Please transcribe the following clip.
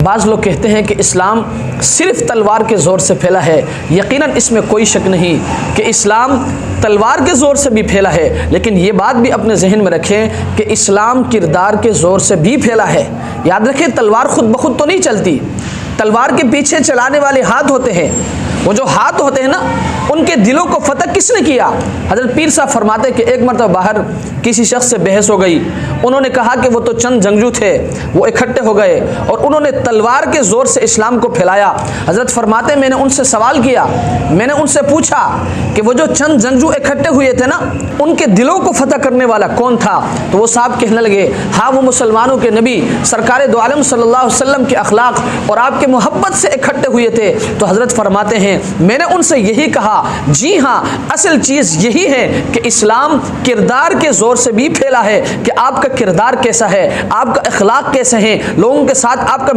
बाज़ लोग कहते हैं कि इस्लाम सिर्फ तलवार के ज़ोर से फैला है। यकीनन इसमें कोई शक नहीं कि इस्लाम तलवार के ज़ोर से भी फैला है, लेकिन ये बात भी अपने जहन में रखें कि इस्लाम किरदार के ज़ोर से भी फैला है। याद रखें, तलवार खुद ब खुद तो नहीं चलती, तलवार के पीछे चलाने वाले हाथ होते हैं। वो जो हाथ होते हैं ना, उनके दिलों को फतह किसने किया? हज़रत पीर साहब फरमाते कि एक मरतबा बाहर किसी शख्स से बहस हो गई। उन्होंने कहा कि वो तो चंद जंगजू थे, वो इकट्ठे हो गए और उन्होंने तलवार के ज़ोर से इस्लाम को फैलाया। हज़रत फरमाते मैंने उनसे सवाल किया, मैंने उनसे पूछा कि वो जो चंद जंगजू इकट्ठे हुए थे ना, उनके दिलों को फतह करने वाला कौन था? तो वो साहब कहने लगे, हाँ, वो मुसलमानों के नबी सरकार दो आलम सल्लल्लाहु अलैहि वसल्लम के अखलाक और आपके मोहब्बत से इकट्ठे हुए थे। तो हज़रत फरमाते हैं मैंने उनसे यही कहा, जी हाँ, असल चीज़ यही है कि इस्लाम किरदार के ज़ोर से भी फैला है कि आपका किरदार कैसा है, आपका अखलाक कैसे हैं, लोगों के साथ आपका